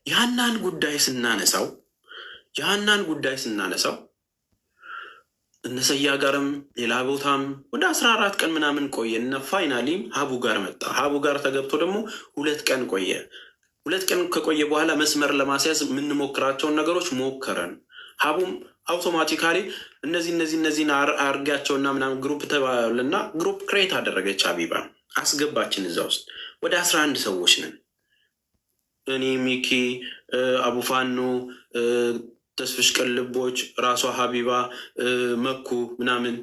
የሀናን ጉዳይ ስናነሳው እነሰያ ጋርም ሌላ ቦታም ወደ 14 ቀን ምናምን ቆየ እና ፋይናሊም ሀቡ ጋር መጣ። ሀቡ ጋር ተገብቶ ደግሞ 2 ቀን ቆየ። 2 ቀን ከቆየ በኋላ መስመር ለማስያዝ የምንሞክራቸውን ነገሮች ሞከረን። ሀቡም አውቶማቲካሊ እነዚህን አርጋቸውና ምናምን ግሩፕ ተባልና ግሩፕ ክሬት አደረገች። ሀቢባ አስገባችን። እዛ ውስጥ ወደ 11 ሰዎች ነን። እኔ፣ ሚኪ፣ አቡፋኖ፣ ተስፍሽ ቅልቦች፣ ራሷ ሀቢባ፣ መኩ ምናምን።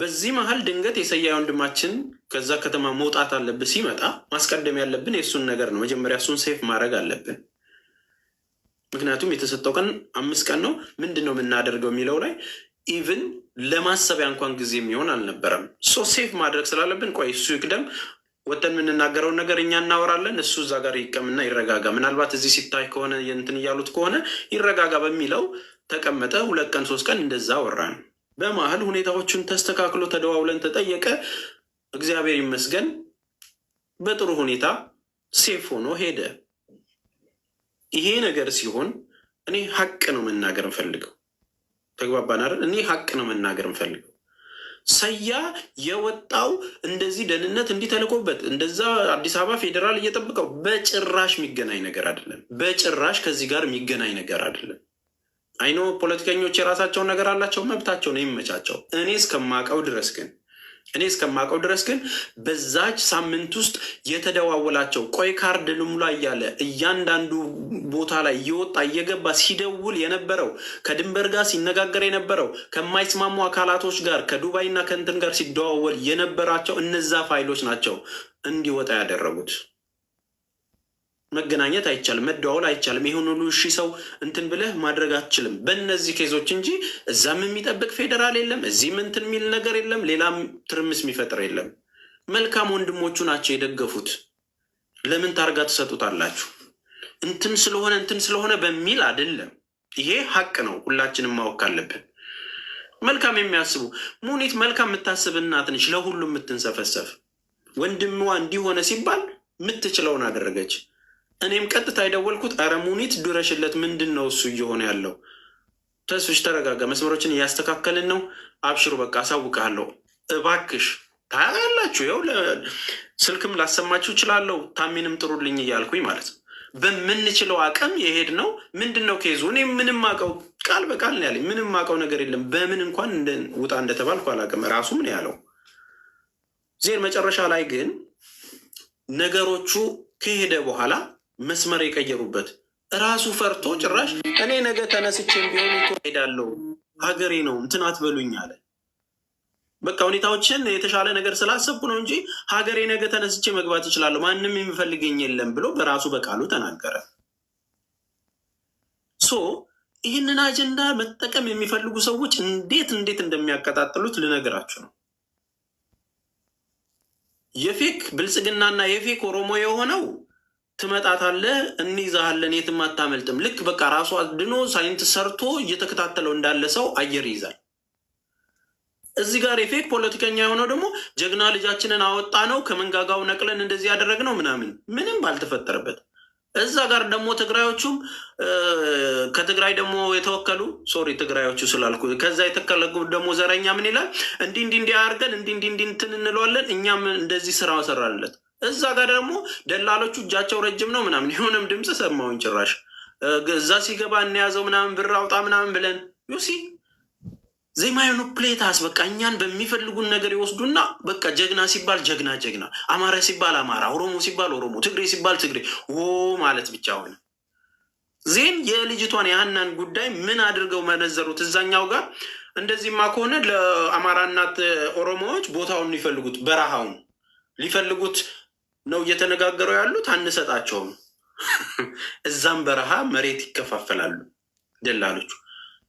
በዚህ መሀል ድንገት የሰያ ወንድማችን ከዛ ከተማ መውጣት አለብን። ሲመጣ ማስቀደም ያለብን የእሱን ነገር ነው። መጀመሪያ እሱን ሴፍ ማድረግ አለብን። ምክንያቱም የተሰጠው ቀን 5 ቀን ነው። ምንድን ነው የምናደርገው የሚለው ላይ ኢቭን ለማሰቢያ እንኳን ጊዜ የሚሆን አልነበረም። ሴፍ ማድረግ ስላለብን ቆይ እሱ ይቅደም፣ ወተን የምንናገረውን ነገር እኛ እናወራለን፣ እሱ እዛ ጋር ይቀምና ይረጋጋ። ምናልባት እዚህ ሲታይ ከሆነ የእንትን እያሉት ከሆነ ይረጋጋ በሚለው ተቀመጠ። 2 ቀን 3 ቀን እንደዛ ወራን። በመሀል ሁኔታዎቹን ተስተካክሎ ተደዋውለን ተጠየቀ። እግዚአብሔር ይመስገን በጥሩ ሁኔታ ሴፍ ሆኖ ሄደ። ይሄ ነገር ሲሆን እኔ ሀቅ ነው መናገር እንፈልገው። ተግባባን አይደል? እኔ ሀቅ ነው መናገር እንፈልገው። ሰያ የወጣው እንደዚህ ደህንነት እንዲህ ተልኮበት እንደዛ አዲስ አበባ ፌዴራል እየጠብቀው በጭራሽ የሚገናኝ ነገር አይደለም። በጭራሽ ከዚህ ጋር የሚገናኝ ነገር አይደለም። አይኖ ፖለቲከኞች የራሳቸውን ነገር አላቸው፣ መብታቸው ነው፣ ይመቻቸው። እኔ እስከማውቀው ድረስ ግን በዛች ሳምንት ውስጥ የተደዋወላቸው ቆይ ካርድ ልሙላ እያለ እያንዳንዱ ቦታ ላይ እየወጣ እየገባ ሲደውል የነበረው ከድንበር ጋር ሲነጋገር የነበረው ከማይስማሙ አካላቶች ጋር ከዱባይና ከእንትን ጋር ሲደዋወል የነበራቸው እነዛ ፋይሎች ናቸው እንዲወጣ ያደረጉት። መገናኘት አይቻልም፣ መደዋወል አይቻልም። ይሁን ሁሉ እሺ ሰው እንትን ብለህ ማድረግ አትችልም በእነዚህ ኬዞች እንጂ እዛም የሚጠብቅ ፌዴራል የለም፣ እዚህም እንትን የሚል ነገር የለም፣ ሌላም ትርምስ የሚፈጥር የለም። መልካም ወንድሞቹ ናቸው የደገፉት። ለምን ታርጋ ትሰጡታላችሁ? እንትን ስለሆነ በሚል አይደለም። ይሄ ሀቅ ነው፣ ሁላችንም ማወቅ አለብን። መልካም የሚያስቡ ሙኒት መልካም የምታስብ እናት ነች፣ ለሁሉም የምትንሰፈሰፍ። ወንድሟ እንዲሆነ ሲባል የምትችለውን አደረገች። እኔም ቀጥታ የደወልኩት ኧረ ሙኒት ድረሽለት፣ ምንድን ነው እሱ እየሆነ ያለው? ተስፍሽ ተረጋጋ፣ መስመሮችን እያስተካከልን ነው፣ አብሽሩ፣ በቃ አሳውቅሃለሁ፣ እባክሽ ታያላችሁ። ይኸው ስልክም ላሰማችሁ እችላለሁ፣ ታሜንም ጥሩልኝ እያልኩኝ ማለት ነው። በምንችለው አቅም የሄድ ነው። ምንድን ነው ኬዙ? እኔ ምንም አውቀው ቃል በቃል ነው ያለኝ፣ ምንም አውቀው ነገር የለም። በምን እንኳን ውጣ እንደተባልኩ አላውቅም። ራሱ ምን ያለው ዜን መጨረሻ ላይ ግን ነገሮቹ ከሄደ በኋላ መስመር የቀየሩበት ራሱ ፈርቶ ጭራሽ እኔ ነገ ተነስቼም ቢሆን ሄዳለሁ ሀገሬ ነው እንትን አትበሉኝ አለ። በቃ ሁኔታዎችን የተሻለ ነገር ስላሰብኩ ነው እንጂ ሀገሬ ነገ ተነስቼ መግባት እችላለሁ፣ ማንም የሚፈልገኝ የለም ብሎ በራሱ በቃሉ ተናገረ። ይህንን አጀንዳ መጠቀም የሚፈልጉ ሰዎች እንዴት እንደሚያቀጣጥሉት ልነግራችሁ ነው። የፌክ ብልጽግናና የፌክ ኦሮሞ የሆነው ትመጣታለህ፣ እንይዛሃለን፣ የትም አታመልጥም። ልክ በቃ ራሱ አድኖ ሳይንት ሰርቶ እየተከታተለው እንዳለ ሰው አየር ይይዛል። እዚህ ጋር የፌክ ፖለቲከኛ የሆነው ደግሞ ጀግና ልጃችንን አወጣ ነው ከመንጋጋው ነቅለን እንደዚህ ያደረግነው ምንም ባልተፈጠረበት። እዛ ጋር ደግሞ ትግራዮቹም ከትግራይ ደግሞ የተወከሉ ትግራዮቹ ስላልኩ ከዛ የተከለጉ ደግሞ ዘረኛ ምን ይላል? እንዲህ አድርገን እንዲህ እንትን እንለዋለን፣ እኛም እንደዚህ ስራ ሰራለት። እዛ ጋር ደግሞ ደላሎቹ እጃቸው ረጅም ነው ምናምን የሆነም ድምፅ ሰማውን ጭራሽ እዛ ሲገባ እንያዘው ምናምን ብር አውጣ ምናምን ብለን ዩሲ ዜማዩኑ ፕሌታስ በቃ እኛን በሚፈልጉን ነገር ይወስዱና በቃ ጀግና ሲባል ጀግና፣ አማራ ሲባል አማራ፣ ኦሮሞ ሲባል ኦሮሞ፣ ትግሬ ሲባል ትግሬ ማለት ብቻ ሆነ። ዜን የልጅቷን የሀናን ጉዳይ ምን አድርገው መነዘሩት እዛኛው ጋር። እንደዚህማ ከሆነ ለአማራ እናት ኦሮሞዎች ቦታውን ሊፈልጉት በረሃውን ሊፈልጉት ነው እየተነጋገሩ ያሉት። አንሰጣቸውም። እዛም በረሃ መሬት ይከፋፈላሉ ደላሎቹ።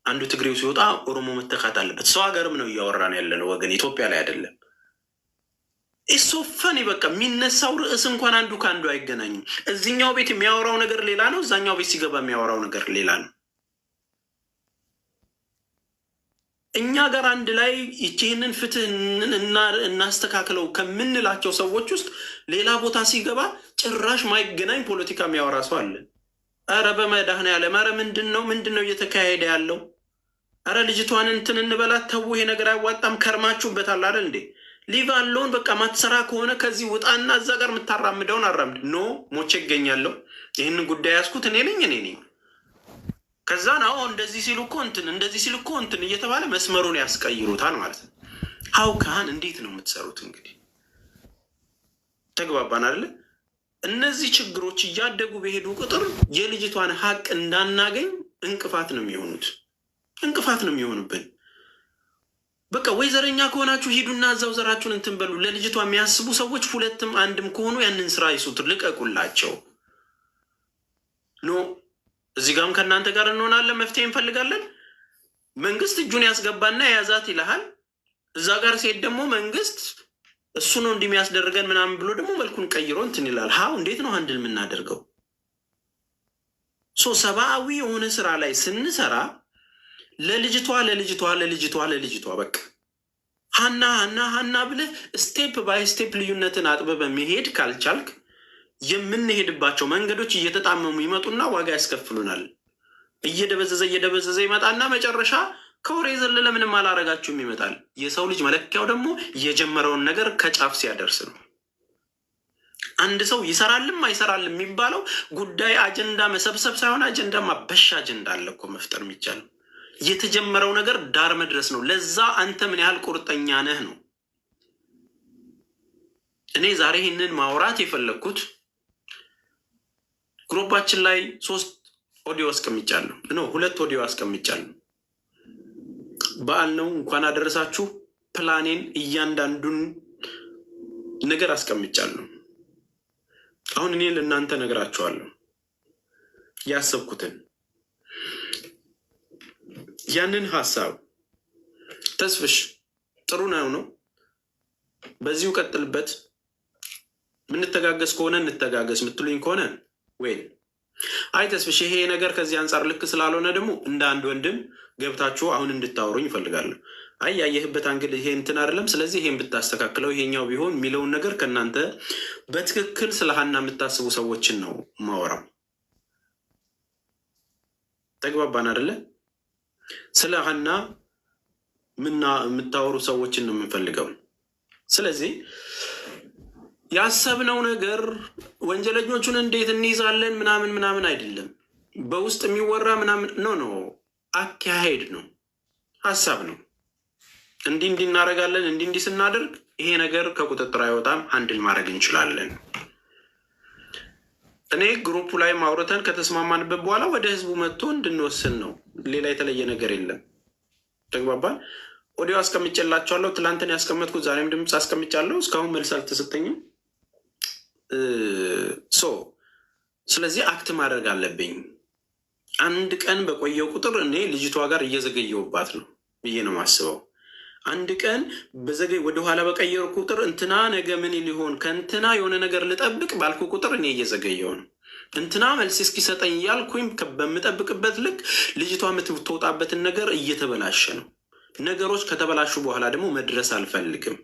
አንዱ ትግሬው ሲወጣ ኦሮሞ መተካት አለበት። ሰው ሀገርም ነው እያወራን ያለነው ወገን፣ ኢትዮጵያ ላይ አይደለም። ኢሶፈን በቃ የሚነሳው ርዕስ እንኳን አንዱ ከአንዱ አይገናኝም። እዚኛው ቤት የሚያወራው ነገር ሌላ ነው፣ እዛኛው ቤት ሲገባ የሚያወራው ነገር ሌላ ነው። እኛ ጋር አንድ ላይ ይህንን ፍትህ እናስተካክለው ከምንላቸው ሰዎች ውስጥ ሌላ ቦታ ሲገባ ጭራሽ ማይገናኝ ፖለቲካ የሚያወራ ሰው አለ። ኧረ በመድኃኔዓለም ኧረ ምንድን ነው እየተካሄደ ያለው? ኧረ ልጅቷን እንትን እንበላት ተው፣ ይሄ ነገር አይዋጣም። ከርማችሁበታል አይደል እንዴ? ሊቭ አለውን በቃ ማትሰራ ከሆነ ከዚህ ውጣና እዛ ጋር የምታራምደውን አራምድ። ኖ ሞቼ ይገኛለሁ። ይህንን ጉዳይ ያዝኩት እኔ ነኝ። ከዛን አዎ እንደዚህ ሲሉ እኮ እንትን እንደዚህ ሲሉ እኮ እንትን እየተባለ መስመሩን ያስቀይሩታል ማለት ነው። አውካን እንዴት ነው የምትሰሩት? እንግዲህ ተግባባን አይደለ? እነዚህ ችግሮች እያደጉ በሄዱ ቁጥር የልጅቷን ሀቅ እንዳናገኝ እንቅፋት ነው የሚሆኑብን። በቃ ወይ ዘረኛ ከሆናችሁ ሂዱና እዛው ዘራችሁን እንትን በሉ። ለልጅቷ የሚያስቡ ሰዎች ሁለትም አንድም ከሆኑ ያንን ስራ ይሱት፣ ልቀቁላቸው። ኖ እዚህ ጋርም ከእናንተ ጋር እንሆናለን፣ መፍትሄ እንፈልጋለን። መንግስት እጁን ያስገባና የያዛት ይልሃል። እዛ ጋር ሴት ደግሞ መንግስት እሱ ነው እንዲህ የሚያስደርገን ምናምን ብሎ ደግሞ መልኩን ቀይሮ እንትን ይላል። ሀው እንዴት ነው አንድል የምናደርገው? ሰብአዊ የሆነ ስራ ላይ ስንሰራ ለልጅቷ በቃ ሀና ብለህ ስቴፕ ባይ ስቴፕ ልዩነትን አጥበህ በመሄድ ካልቻልክ የምንሄድባቸው መንገዶች እየተጣመሙ ይመጡና ዋጋ ያስከፍሉናል። እየደበዘዘ ይመጣና መጨረሻ ከወሬ ዘለለ ምንም አላረጋችሁም ይመጣል። የሰው ልጅ መለኪያው ደግሞ የጀመረውን ነገር ከጫፍ ሲያደርስ ነው። አንድ ሰው ይሰራልም አይሰራልም የሚባለው ጉዳይ አጀንዳ መሰብሰብ ሳይሆን አጀንዳ ማበሻ አጀንዳ አለ እኮ መፍጠር የሚቻለው። የተጀመረው ነገር ዳር መድረስ ነው። ለዛ አንተ ምን ያህል ቁርጠኛ ነህ ነው። እኔ ዛሬ ይህንን ማውራት የፈለግኩት ግሩፓችን ላይ 3 ኦዲዮ አስቀምጫለሁ። 2 ኦዲዮ አስቀምጫለሁ። በዓል ነው፣ እንኳን አደረሳችሁ። ፕላኔን እያንዳንዱን ነገር አስቀምጫለሁ። አሁን እኔ ለእናንተ ነግራችኋለሁ ያሰብኩትን። ያንን ሀሳብ ተስፍሽ ጥሩ ነው፣ በዚሁ ቀጥልበት። ምንተጋገዝ ከሆነ እንተጋገዝ ምትሉኝ ከሆነ ወይ አይ ተስፍሽ ይሄ ነገር ከዚህ አንጻር ልክ ስላልሆነ ደግሞ እንደ አንድ ወንድም ገብታችሁ አሁን እንድታወሩኝ ይፈልጋለሁ። አይ ያየህበት አንግል ይሄ እንትን አይደለም፣ ስለዚህ ይሄን ብታስተካክለው ይሄኛው ቢሆን የሚለውን ነገር ከእናንተ በትክክል ስለ ሀና የምታስቡ ሰዎችን ነው ማወራው። ተግባባን አይደለ? ስለ ሀና የምታወሩ ሰዎችን ነው የምንፈልገው። ስለዚህ ያሰብነው ነገር ወንጀለኞቹን እንዴት እንይዛለን ምናምን አይደለም። በውስጥ የሚወራ ምናምን ነው አካሄድ ነው፣ ሀሳብ ነው። እንዲህ እናደርጋለን፣ እንዲህ ስናደርግ ይሄ ነገር ከቁጥጥር አይወጣም፣ አንድል ማድረግ እንችላለን። እኔ ግሩፑ ላይ ማውረተን ከተስማማንበት በኋላ ወደ ህዝቡ መጥቶ እንድንወስን ነው። ሌላ የተለየ ነገር የለም። ተግባባን። ኦዲዮ አስቀምጬላቸዋለሁ። ትላንትን ያስቀመጥኩት ዛሬም ድምፅ አስቀምጫለሁ። እስካሁን መልስ አልተሰጠኝም። ስለዚህ አክት ማድረግ አለብኝ። አንድ ቀን በቆየው ቁጥር እኔ ልጅቷ ጋር እየዘገየውባት ነው ብዬ ነው ማስበው። አንድ ቀን በዘገይ ወደኋላ በቀየሩ ቁጥር እንትና ነገ ምን ሊሆን ከእንትና የሆነ ነገር ልጠብቅ ባልኩ ቁጥር እኔ እየዘገየው ነው። እንትና መልስ እስኪሰጠኝ እያልኩኝ በምጠብቅበት ልክ ልጅቷ የምትወጣበትን ነገር እየተበላሸ ነው። ነገሮች ከተበላሹ በኋላ ደግሞ መድረስ አልፈልግም።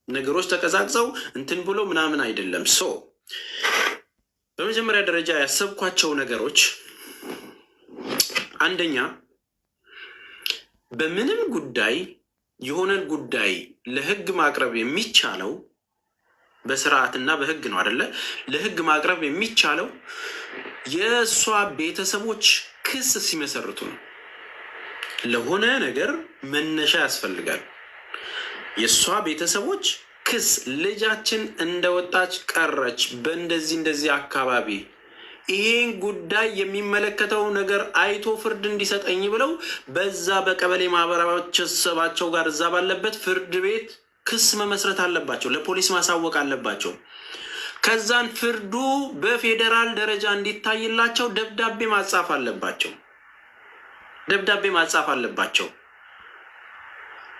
ነገሮች ተቀዛቅዘው እንትን ብሎ ምናምን አይደለም። በመጀመሪያ ደረጃ ያሰብኳቸው ነገሮች አንደኛ በምንም ጉዳይ የሆነን ጉዳይ ለህግ ማቅረብ የሚቻለው በስርዓትና በህግ ነው አይደለ? ለህግ ማቅረብ የሚቻለው የእሷ ቤተሰቦች ክስ ሲመሰርቱ ነው። ለሆነ ነገር መነሻ ያስፈልጋል። የእሷ ቤተሰቦች ክስ ልጃችን እንደወጣች ቀረች በእንደዚህ አካባቢ ይህን ጉዳይ የሚመለከተው ነገር አይቶ ፍርድ እንዲሰጠኝ ብለው በዛ በቀበሌ ማህበረሰባቸው ጋር እዛ ባለበት ፍርድ ቤት ክስ መመስረት አለባቸው። ለፖሊስ ማሳወቅ አለባቸው። ከዛን ፍርዱ በፌዴራል ደረጃ እንዲታይላቸው ደብዳቤ ማጻፍ አለባቸው።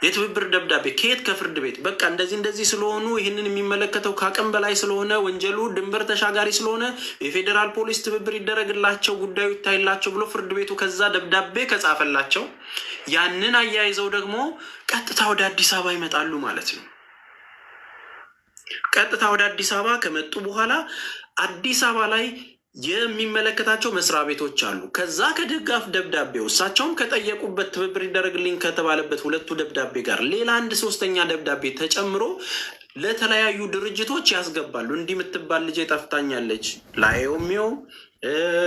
የትብብር ደብዳቤ ከየት? ከፍርድ ቤት። በቃ እንደዚህ ስለሆኑ ይህንን የሚመለከተው ከአቅም በላይ ስለሆነ ወንጀሉ ድንበር ተሻጋሪ ስለሆነ የፌዴራል ፖሊስ ትብብር ይደረግላቸው፣ ጉዳዩ ይታይላቸው ብሎ ፍርድ ቤቱ ከዛ ደብዳቤ ከጻፈላቸው ያንን አያይዘው ደግሞ ቀጥታ ወደ አዲስ አበባ ይመጣሉ ማለት ነው። ቀጥታ ወደ አዲስ አበባ ከመጡ በኋላ አዲስ አበባ ላይ የሚመለከታቸው መስሪያ ቤቶች አሉ። ከዛ ከድጋፍ ደብዳቤው እሳቸውም ከጠየቁበት ትብብር ይደረግልኝ ከተባለበት ሁለቱ ደብዳቤ ጋር ሌላ አንድ ሶስተኛ ደብዳቤ ተጨምሮ ለተለያዩ ድርጅቶች ያስገባሉ። እንዲህ የምትባል ልጅ ጠፍታኛለች፣ ለአዮሚዮ፣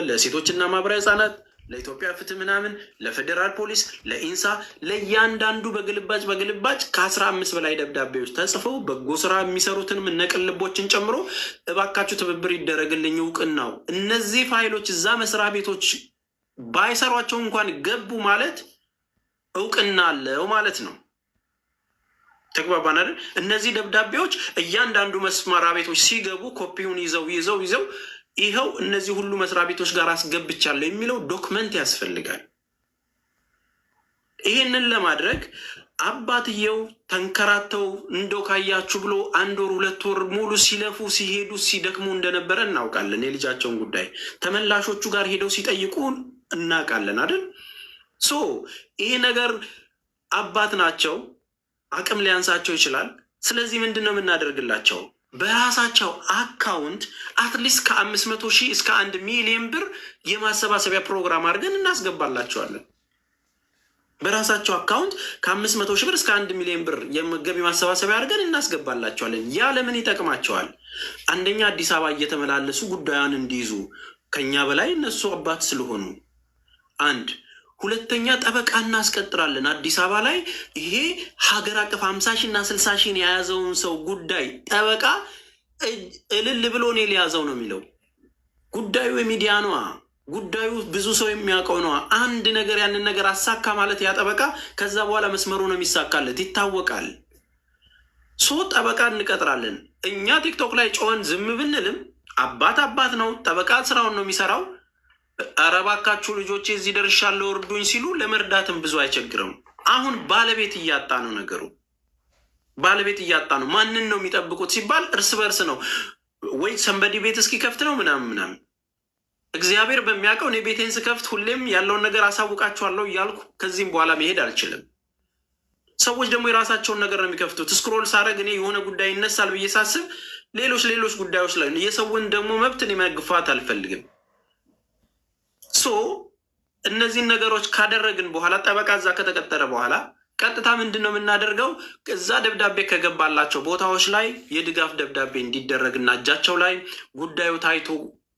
ለሴቶችና ማህበራዊ ህጻናት፣ ለኢትዮጵያ ፍትህ ምናምን፣ ለፌዴራል ፖሊስ፣ ለኢንሳ፣ ለእያንዳንዱ በግልባጭ ከ15 በላይ ደብዳቤዎች ተጽፈው በጎ ስራ የሚሰሩትንም እነቅልቦችን ጨምሮ እባካችሁ ትብብር ይደረግልኝ እውቅናው። እነዚህ ፋይሎች እዛ መስሪያ ቤቶች ባይሰሯቸው እንኳን ገቡ ማለት እውቅና አለው ማለት ነው። ተግባባን አይደል? እነዚህ ደብዳቤዎች እያንዳንዱ መስሪያ ቤቶች ሲገቡ ኮፒውን ይዘው ይኸው እነዚህ ሁሉ መስሪያ ቤቶች ጋር አስገብቻለሁ የሚለው ዶክመንት ያስፈልጋል። ይሄንን ለማድረግ አባትየው ተንከራተው እንደው ካያችሁ ብሎ 1 ወር 2 ወር ሙሉ ሲለፉ ሲሄዱ ሲደክሙ እንደነበረ እናውቃለን። የልጃቸውን ጉዳይ ተመላሾቹ ጋር ሄደው ሲጠይቁ እናውቃለን አይደል? ይሄ ነገር አባት ናቸው፣ አቅም ሊያንሳቸው ይችላል። ስለዚህ ምንድን ነው የምናደርግላቸው? በራሳቸው አካውንት አትሊስት ከ500,000 እስከ 1 ሚሊዮን ብር የማሰባሰቢያ ፕሮግራም አድርገን እናስገባላቸዋለን። በራሳቸው አካውንት ከ500,000 ብር እስከ 1 ሚሊዮን ብር የገቢ ማሰባሰቢያ አድርገን እናስገባላቸዋለን። ያ ለምን ይጠቅማቸዋል? አንደኛ አዲስ አበባ እየተመላለሱ ጉዳዩን እንዲይዙ ከኛ በላይ እነሱ አባት ስለሆኑ፣ አንድ ሁለተኛ ጠበቃ እናስቀጥራለን። አዲስ አበባ ላይ ይሄ ሀገር አቀፍ 50,000 እና 60,000 የያዘውን ሰው ጉዳይ ጠበቃ እልል ብሎ እኔ ሊያዘው ነው የሚለው። ጉዳዩ የሚዲያ ነዋ። ጉዳዩ ብዙ ሰው የሚያውቀው ነዋ። አንድ ነገር ያንን ነገር አሳካ ማለት ያጠበቃ ከዛ በኋላ መስመሩ ነው የሚሳካለት፣ ይታወቃል። ጠበቃ እንቀጥራለን። እኛ ቲክቶክ ላይ ጮኸን ዝም ብንልም አባት ነው፣ ጠበቃ ስራውን ነው የሚሰራው። ኧረ እባካችሁ ልጆቼ እዚህ ደርሻለሁ እርዱኝ ሲሉ ለመርዳትም ብዙ አይቸግርም። አሁን ባለቤት እያጣ ነው ነገሩ፣ ባለቤት እያጣ ነው። ማንን ነው የሚጠብቁት ሲባል እርስ በርስ ነው ወይ ሰንበዲ ቤት እስኪከፍት ነው ምናምን። እግዚአብሔር በሚያውቀው እኔ ቤቴን ስከፍት ሁሌም ያለውን ነገር አሳውቃችኋለሁ እያልኩ ከዚህም በኋላ መሄድ አልችልም። ሰዎች ደግሞ የራሳቸውን ነገር ነው የሚከፍቱት። ስክሮል ሳረግ እኔ የሆነ ጉዳይ ይነሳል ብዬ ሳስብ ሌሎች ጉዳዮች ላይ የሰውን ደግሞ መብትን የመግፋት አልፈልግም። እነዚህን ነገሮች ካደረግን በኋላ ጠበቃ እዛ ከተቀጠረ በኋላ ቀጥታ ምንድን ነው የምናደርገው? እዛ ደብዳቤ ከገባላቸው ቦታዎች ላይ የድጋፍ ደብዳቤ እንዲደረግና እጃቸው ላይ ጉዳዩ ታይቶ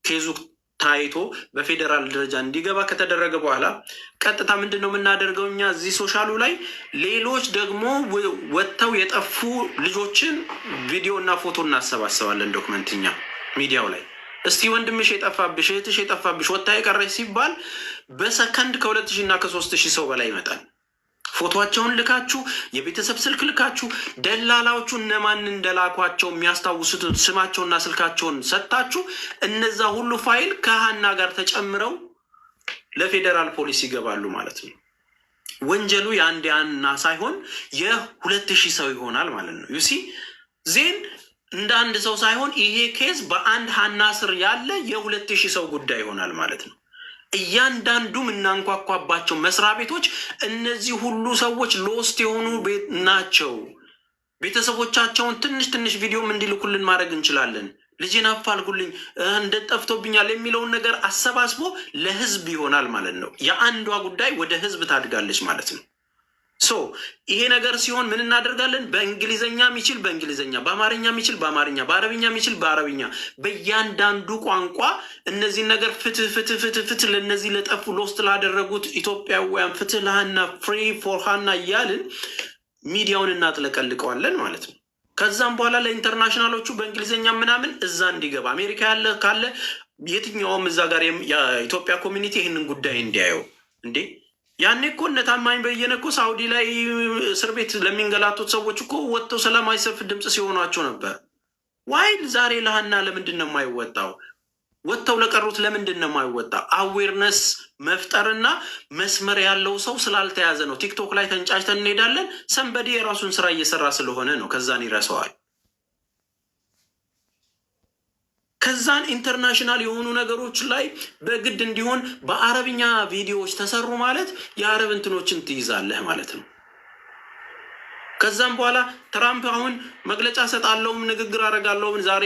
ኬዙ ታይቶ በፌዴራል ደረጃ እንዲገባ ከተደረገ በኋላ ቀጥታ ምንድን ነው የምናደርገው? እኛ እዚህ ሶሻሉ ላይ ሌሎች ደግሞ ወጥተው የጠፉ ልጆችን ቪዲዮ እና ፎቶ እናሰባሰባለን። ዶክመንትኛ ሚዲያው ላይ እስቲ ወንድምሽ የጠፋብሽ እህትሽ የጠፋብሽ ወታ የቀረች ሲባል በሰከንድ ከ2,000 እና ከ3,000 ሰው በላይ ይመጣል። ፎቶቸውን ልካችሁ የቤተሰብ ስልክ ልካችሁ ደላላዎቹ እነማን እንደላኳቸው የሚያስታውሱት ስማቸውና ስልካቸውን ሰጥታችሁ እነዛ ሁሉ ፋይል ከሀና ጋር ተጨምረው ለፌዴራል ፖሊስ ይገባሉ ማለት ነው። ወንጀሉ የአንድ ያና ሳይሆን የ2,000 ሰው ይሆናል ማለት ነው። ዩሲ ዜን እንደ አንድ ሰው ሳይሆን ይሄ ኬዝ በአንድ ሀና ስር ያለ የ2,000 ሰው ጉዳይ ይሆናል ማለት ነው። እያንዳንዱ የምናንኳኳባቸው መስሪያ ቤቶች እነዚህ ሁሉ ሰዎች ሎስት የሆኑ ናቸው። ቤተሰቦቻቸውን ትንሽ ቪዲዮም እንዲልኩልን ማድረግ እንችላለን። ልጄን አፋልጉልኝ እንደጠፍቶብኛል የሚለውን ነገር አሰባስቦ ለህዝብ ይሆናል ማለት ነው። የአንዷ ጉዳይ ወደ ህዝብ ታድጋለች ማለት ነው። ይሄ ነገር ሲሆን ምን እናደርጋለን? በእንግሊዝኛ የሚችል በእንግሊዝኛ፣ በአማርኛ የሚችል በአማርኛ፣ በአረብኛ የሚችል በአረብኛ፣ በእያንዳንዱ ቋንቋ እነዚህን ነገር ፍትህ ለእነዚህ ለጠፉ ሎስት ላደረጉት ኢትዮጵያውያን ፍትህ ለሀና ፍሪ ፎር ሀና እያልን ሚዲያውን እናጥለቀልቀዋለን ማለት ነው። ከዛም በኋላ ለኢንተርናሽናሎቹ በእንግሊዝኛ ምናምን እዛ እንዲገባ አሜሪካ ያለ ካለ የትኛውም እዛ ጋር የኢትዮጵያ ኮሚኒቲ ይህንን ጉዳይ እንዲያየው እንዴ ያኔ እኮ እነ ታማኝ በየነ እኮ ሳውዲ ላይ እስር ቤት ለሚንገላቱት ሰዎች እኮ ወጥተው ሰላማዊ ሰልፍ ድምፅ ሲሆኗቸው ነበር። ዋይል ዛሬ ለሀና ለምንድን ነው የማይወጣው? ወጥተው ለቀሩት ለምንድን ነው የማይወጣ? አዌርነስ መፍጠርና መስመር ያለው ሰው ስላልተያዘ ነው። ቲክቶክ ላይ ተንጫጭተን እንሄዳለን። ሰንበዲ የራሱን ስራ እየሰራ ስለሆነ ነው። ከዛን ይረሳዋል። ከዛን ኢንተርናሽናል የሆኑ ነገሮች ላይ በግድ እንዲሆን በአረብኛ ቪዲዮዎች ተሰሩ ማለት የአረብ እንትኖችን ትይዛለህ ማለት ነው። ከዛም በኋላ ትራምፕ አሁን መግለጫ ሰጣለሁም ንግግር አደርጋለሁም ዛሬ